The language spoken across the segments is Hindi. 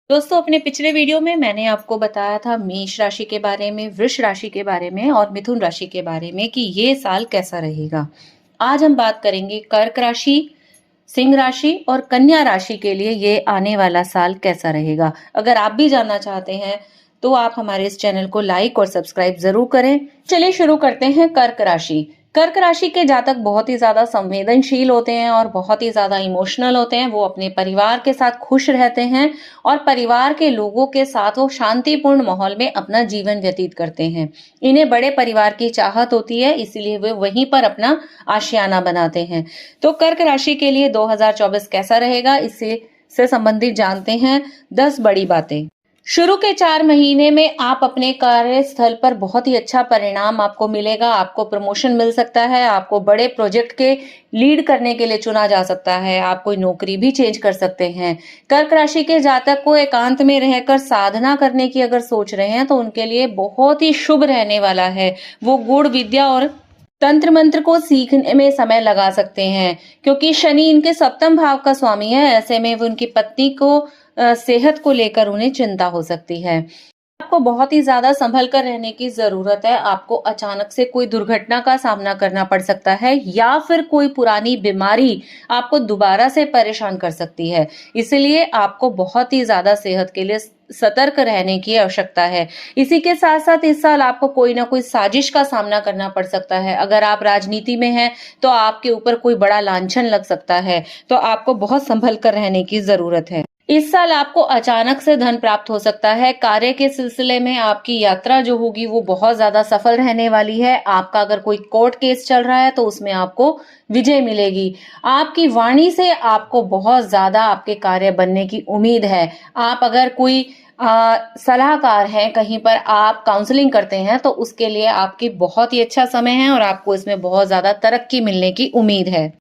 दोस्तों, अपने पिछले वीडियो में मैंने आपको बताया था मेष राशि के बारे में, वृष राशि के बारे में और मिथुन राशि के बारे में कि ये साल कैसा रहेगा। आज हम बात करेंगे कर्क राशि, सिंह राशि और कन्या राशि के लिए ये आने वाला साल कैसा रहेगा। अगर आप भी जानना चाहते हैं तो आप हमारे इस चैनल को लाइक और सब्सक्राइब जरूर करें। चलिए शुरू करते हैं। कर्क राशि। कर्क राशि के जातक बहुत ही ज्यादा संवेदनशील होते हैं और बहुत ही ज्यादा इमोशनल होते हैं। वो अपने परिवार के साथ खुश रहते हैं और परिवार के लोगों के साथ वो शांतिपूर्ण माहौल में अपना जीवन व्यतीत करते हैं। इन्हें बड़े परिवार की चाहत होती है, इसीलिए वे वहीं पर अपना आशियाना बनाते हैं। तो कर्क राशि के लिए 2024 कैसा रहेगा, इससे संबंधित जानते हैं 10 बड़ी बातें। शुरू के 4 महीने में आप अपने कार्यस्थल पर बहुत ही अच्छा परिणाम आपको मिलेगा। आपको प्रमोशन मिल सकता है, आपको बड़े प्रोजेक्ट के लीड करने के लिए चुना जा सकता है, आप कोई नौकरी भी चेंज कर सकते हैं। कर्क राशि के जातक को एकांत में रहकर साधना करने की अगर सोच रहे हैं तो उनके लिए बहुत ही शुभ रहने वाला है। वो गुड़ विद्या और तंत्र मंत्र को सीखने में समय लगा सकते हैं, क्योंकि शनि इनके सप्तम भाव का स्वामी है। ऐसे में वो उनकी पत्नी को सेहत को लेकर उन्हें चिंता हो सकती है। आपको बहुत ही ज्यादा संभल कर रहने की जरूरत है। आपको अचानक से कोई दुर्घटना का सामना करना पड़ सकता है या फिर कोई पुरानी बीमारी आपको दोबारा से परेशान कर सकती है। इसलिए आपको बहुत ही ज्यादा सेहत के लिए सतर्क रहने की आवश्यकता है। इसी के साथ साथ इस साल आपको कोई ना कोई साजिश का सामना करना पड़ सकता है। अगर आप राजनीति में हैं तो आपके ऊपर कोई बड़ा लांछन लग सकता है, तो आपको बहुत संभल कर रहने की जरूरत है। इस साल आपको अचानक से धन प्राप्त हो सकता है। कार्य के सिलसिले में आपकी यात्रा जो होगी वो बहुत ज्यादा सफल रहने वाली है। आपका अगर कोई कोर्ट केस चल रहा है तो उसमें आपको विजय मिलेगी। आपकी वाणी से आपको बहुत ज्यादा आपके कार्य बनने की उम्मीद है। आप अगर कोई सलाहकार हैं, कहीं पर आप काउंसलिंग करते हैं तो उसके लिए आपकी बहुत ही अच्छा समय है और आपको इसमें बहुत ज्यादा तरक्की मिलने की उम्मीद है।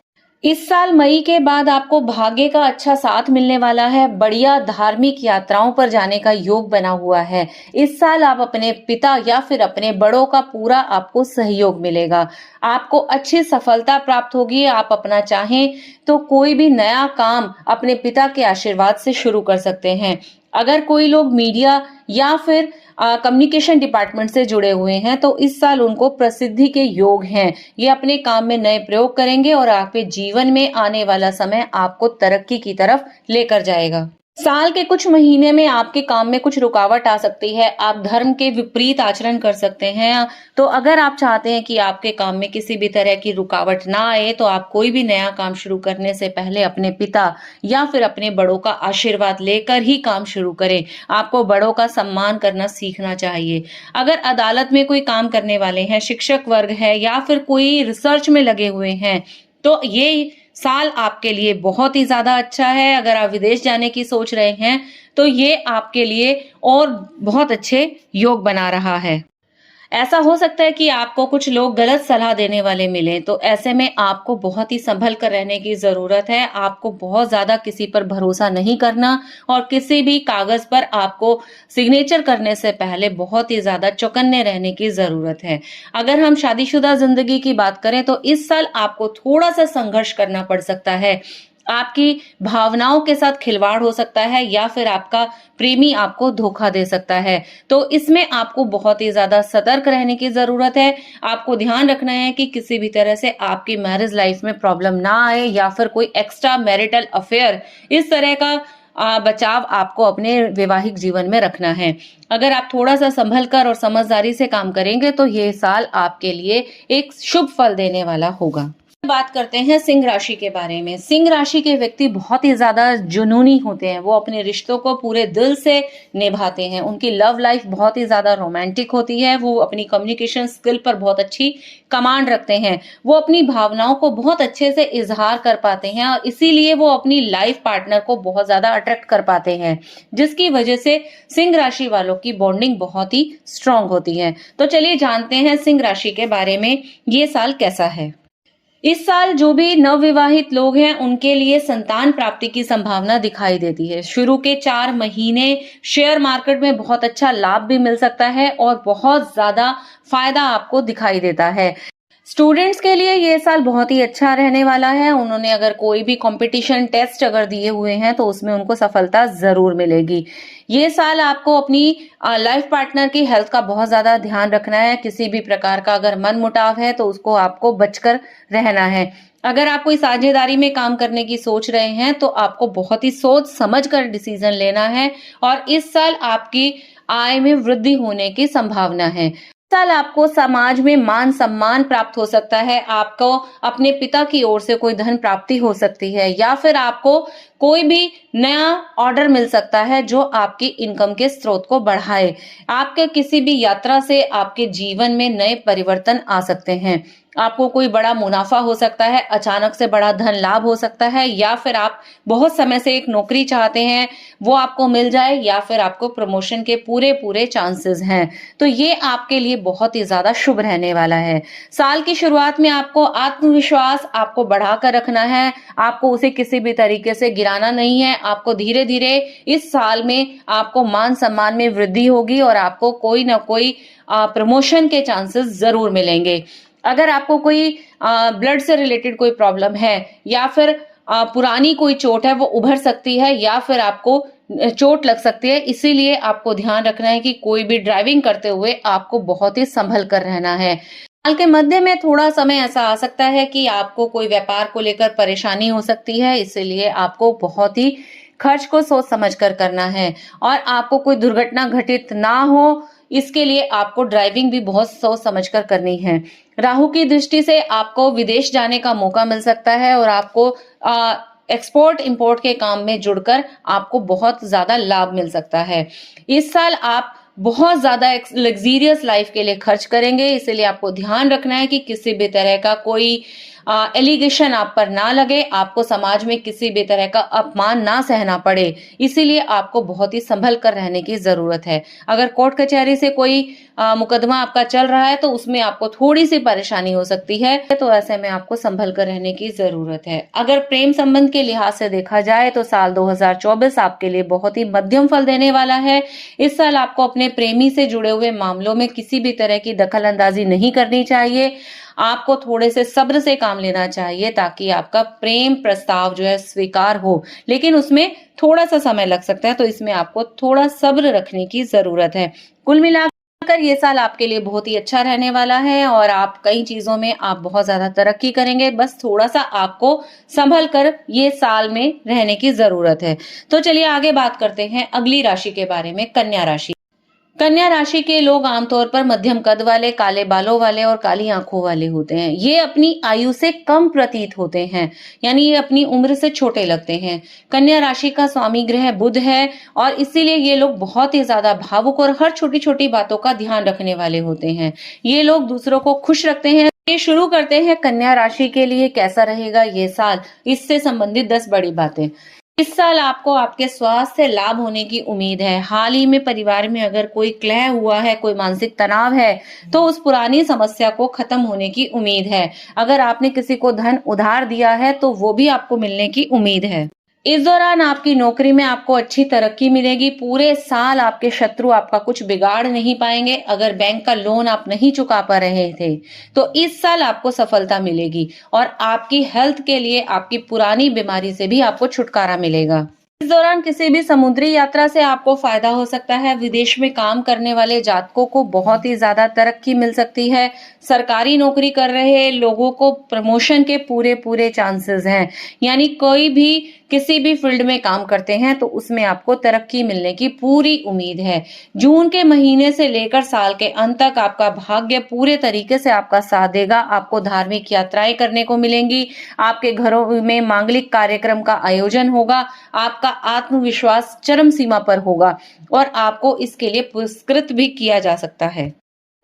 इस साल मई के बाद आपको भाग्य का अच्छा साथ मिलने वाला है। बढ़िया धार्मिक यात्राओं पर जाने का योग बना हुआ है। इस साल आप अपने पिता या फिर अपने बड़ों का पूरा आपको सहयोग मिलेगा। आपको अच्छी सफलता प्राप्त होगी। आप अपना चाहें तो कोई भी नया काम अपने पिता के आशीर्वाद से शुरू कर सकते हैं। अगर कोई लोग मीडिया या फिर कम्युनिकेशन डिपार्टमेंट से जुड़े हुए हैं तो इस साल उनको प्रसिद्धि के योग हैं। ये अपने काम में नए प्रयोग करेंगे और आपके जीवन में आने वाला समय आपको तरक्की की तरफ लेकर जाएगा। साल के कुछ महीने में आपके काम में कुछ रुकावट आ सकती है। आप धर्म के विपरीत आचरण कर सकते हैं। तो अगर आप चाहते हैं कि आपके काम में किसी भी तरह की रुकावट ना आए तो आप कोई भी नया काम शुरू करने से पहले अपने पिता या फिर अपने बड़ों का आशीर्वाद लेकर ही काम शुरू करें। आपको बड़ों का सम्मान करना सीखना चाहिए। अगर अदालत में कोई काम करने वाले हैं, शिक्षक वर्ग है या फिर कोई रिसर्च में लगे हुए हैं तो ये साल आपके लिए बहुत ही ज्यादा अच्छा है। अगर आप विदेश जाने की सोच रहे हैं तो ये आपके लिए और बहुत अच्छे योग बना रहा है। ऐसा हो सकता है कि आपको कुछ लोग गलत सलाह देने वाले मिलें, तो ऐसे में आपको बहुत ही संभल कर रहने की जरूरत है। आपको बहुत ज्यादा किसी पर भरोसा नहीं करना और किसी भी कागज पर आपको सिग्नेचर करने से पहले बहुत ही ज्यादा चौकन्ने रहने की जरूरत है। अगर हम शादीशुदा जिंदगी की बात करें तो इस साल आपको थोड़ा सा संघर्ष करना पड़ सकता है। आपकी भावनाओं के साथ खिलवाड़ हो सकता है या फिर आपका प्रेमी आपको धोखा दे सकता है। तो इसमें आपको बहुत ही ज्यादा सतर्क रहने की जरूरत है। आपको ध्यान रखना है कि किसी भी तरह से आपकी मैरिज लाइफ में प्रॉब्लम ना आए या फिर कोई एक्स्ट्रा मैरिटल अफेयर, इस तरह का बचाव आपको अपने वैवाहिक जीवन में रखना है। अगर आप थोड़ा सा संभल कर और समझदारी से काम करेंगे तो ये साल आपके लिए एक शुभ फल देने वाला होगा। बात करते हैं सिंह राशि के बारे में। सिंह राशि के व्यक्ति बहुत ही ज्यादा जुनूनी होते हैं। वो अपने रिश्तों को पूरे दिल से निभाते हैं। उनकी लव लाइफ बहुत ही ज्यादा रोमांटिक होती है। वो अपनी कम्युनिकेशन स्किल पर बहुत अच्छी कमांड रखते हैं। वो अपनी भावनाओं को बहुत अच्छे से इजहार कर पाते हैं और इसीलिए वो अपनी लाइफ पार्टनर को बहुत ज्यादा अट्रैक्ट कर पाते हैं, जिसकी वजह से सिंह राशि वालों की बॉन्डिंग बहुत ही स्ट्रांग होती है। तो चलिए जानते हैं सिंह राशि के बारे में ये साल कैसा है। इस साल जो भी नवविवाहित लोग हैं उनके लिए संतान प्राप्ति की संभावना दिखाई देती है। शुरू के 4 महीने शेयर मार्केट में बहुत अच्छा लाभ भी मिल सकता है और बहुत ज्यादा फायदा आपको दिखाई देता है। स्टूडेंट्स के लिए ये साल बहुत ही अच्छा रहने वाला है। उन्होंने अगर कोई भी कंपटीशन टेस्ट अगर दिए हुए हैं तो उसमें उनको सफलता जरूर मिलेगी। ये साल आपको अपनी लाइफ पार्टनर की हेल्थ का बहुत ज्यादा ध्यान रखना है। किसी भी प्रकार का अगर मनमुटाव है तो उसको आपको बचकर रहना है। अगर आप कोई साझेदारी में काम करने की सोच रहे हैं तो आपको बहुत ही सोच समझ कर डिसीजन लेना है और इस साल आपकी आय में वृद्धि होने की संभावना है। साल आपको समाज में मान सम्मान प्राप्त हो सकता है। आपको अपने पिता की ओर से कोई धन प्राप्ति हो सकती है या फिर आपको कोई भी नया ऑर्डर मिल सकता है जो आपकी इनकम के स्रोत को बढ़ाए। आपके किसी भी यात्रा से आपके जीवन में नए परिवर्तन आ सकते हैं। आपको कोई बड़ा मुनाफा हो सकता है, अचानक से बड़ा धन लाभ हो सकता है या फिर आप बहुत समय से एक नौकरी चाहते हैं वो आपको मिल जाए या फिर आपको प्रमोशन के पूरे पूरे चांसेस हैं। तो ये आपके लिए बहुत ही ज्यादा शुभ रहने वाला है। साल की शुरुआत में आपको आत्मविश्वास आपको बढ़ाकर रखना है। आपको उसे किसी भी तरीके से गिराना नहीं है। आपको धीरे धीरे इस साल में आपको मान सम्मान में वृद्धि होगी और आपको कोई ना कोई प्रमोशन के चांसेस जरूर मिलेंगे। अगर आपको कोई ब्लड से रिलेटेड कोई प्रॉब्लम है या फिर पुरानी कोई चोट है वो उभर सकती है या फिर आपको चोट लग सकती है, इसीलिए आपको ध्यान रखना है कि कोई भी ड्राइविंग करते हुए आपको बहुत ही संभल कर रहना है। साल के मध्य में थोड़ा समय ऐसा आ सकता है कि आपको कोई व्यापार को लेकर परेशानी हो सकती है, इसीलिए आपको बहुत ही खर्च को सोच समझ कर करना है और आपको कोई दुर्घटना घटित ना हो इसके लिए आपको ड्राइविंग भी बहुत सोच समझ कर करनी है। राहु की दृष्टि से आपको विदेश जाने का मौका मिल सकता है और आपको एक्सपोर्ट इंपोर्ट के काम में जुड़कर आपको बहुत ज्यादा लाभ मिल सकता है। इस साल आप बहुत ज्यादा लग्जीरियस लाइफ के लिए खर्च करेंगे, इसलिए आपको ध्यान रखना है कि किसी भी तरह का कोई एलिगेशन आप पर ना लगे, आपको समाज में किसी भी तरह का अपमान ना सहना पड़े, इसीलिए आपको बहुत ही संभल कर रहने की जरूरत है। अगर कोर्ट कचहरी से कोई मुकदमा आपका चल रहा है तो उसमें आपको थोड़ी सी परेशानी हो सकती है, तो ऐसे में आपको संभल कर रहने की जरूरत है। अगर प्रेम संबंध के लिहाज से देखा जाए तो साल 2024 आपके लिए बहुत ही मध्यम फल देने वाला है। इस साल आपको अपने प्रेमी से जुड़े हुए मामलों में किसी भी तरह की दखल अंदाजी नहीं करनी चाहिए। आपको थोड़े से सब्र से काम लेना चाहिए ताकि आपका प्रेम प्रस्ताव जो है स्वीकार हो, लेकिन उसमें थोड़ा सा समय लग सकता है, तो इसमें आपको थोड़ा सब्र रखने की जरूरत है। कुल मिलाकर ये साल आपके लिए बहुत ही अच्छा रहने वाला है और आप कई चीजों में आप बहुत ज्यादा तरक्की करेंगे। बस थोड़ा सा आपको संभल कर ये साल में रहने की जरूरत है। तो चलिए आगे बात करते हैं अगली राशि के बारे में, कन्या राशि। कन्या राशि के लोग आमतौर पर मध्यम कद वाले, काले बालों वाले और काली आंखों वाले होते हैं। ये अपनी आयु से कम प्रतीत होते हैं, यानी ये अपनी उम्र से छोटे लगते हैं। कन्या राशि का स्वामी ग्रह बुध है और इसीलिए ये लोग बहुत ही ज्यादा भावुक और हर छोटी छोटी बातों का ध्यान रखने वाले होते हैं। ये लोग दूसरों को खुश रखते हैं। ये शुरू करते हैं कन्या राशि के लिए कैसा रहेगा ये साल, इससे संबंधित 10 बड़ी बातें। इस साल आपको आपके स्वास्थ्य से लाभ होने की उम्मीद है। हाल ही में परिवार में अगर कोई कलह हुआ है, कोई मानसिक तनाव है, तो उस पुरानी समस्या को खत्म होने की उम्मीद है। अगर आपने किसी को धन उधार दिया है तो वो भी आपको मिलने की उम्मीद है। इस दौरान आपकी नौकरी में आपको अच्छी तरक्की मिलेगी। पूरे साल आपके शत्रु आपका कुछ बिगाड़ नहीं पाएंगे। अगर बैंक का लोन आप नहीं चुका पा रहे थे तो इस साल आपको सफलता मिलेगी और आपकी हेल्थ के लिए आपकी पुरानी बीमारी से भी आपको छुटकारा मिलेगा। इस दौरान किसी भी समुद्री यात्रा से आपको फायदा हो सकता है। विदेश में काम करने वाले जातकों को बहुत ही ज्यादा तरक्की मिल सकती है। सरकारी नौकरी कर रहे लोगों को प्रमोशन के पूरे पूरे चांसेस हैं, यानी कोई भी किसी भी फील्ड में काम करते हैं तो उसमें आपको तरक्की मिलने की पूरी उम्मीद है। जून के महीने से लेकर साल के अंत तक आपका भाग्य पूरे तरीके से आपका साथ देगा। आपको धार्मिक यात्राएं करने को मिलेंगी। आपके घरों में मांगलिक कार्यक्रम का आयोजन होगा। आपका आत्मविश्वास चरम सीमा पर होगा और आपको इसके लिए पुरस्कृत भी किया जा सकता है।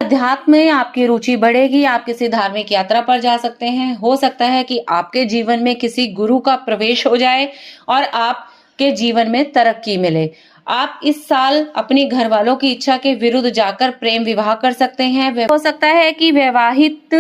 अध्यात्म में आपकी रुचि बढ़ेगी। आप किसी धार्मिक यात्रा पर जा सकते हैं। हो सकता है कि आपके जीवन में किसी गुरु का प्रवेश हो जाए और आपके जीवन में तरक्की मिले। आप इस साल अपने घर वालों की इच्छा के विरुद्ध जाकर प्रेम विवाह कर सकते हैं। हो सकता है कि वैवाहिक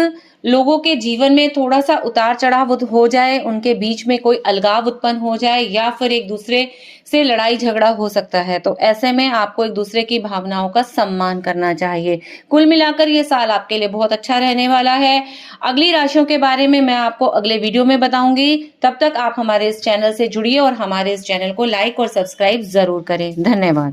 लोगों के जीवन में थोड़ा-सा उतार-चढ़ाव हो जाए, उनके बीच में कोई अलगाव उत्पन्न हो जाए या फिर एक-दूसरे से लड़ाई-झगड़ा हो सकता है। तो ऐसे में आपको एक-दूसरे की भावनाओं का सम्मान करना चाहिए। कुल मिलाकर ये साल आपके लिए बहुत अच्छा रहने वाला है। अगली राशियों के बारे में मैं आपको अगले वीडियो में बताऊँगी। तब तक आप हमारे इस चैनल से जुड़िए और हमारे इस चैनल को लाइक और सब्सक्राइब ज़रूर करें। धन्यवाद।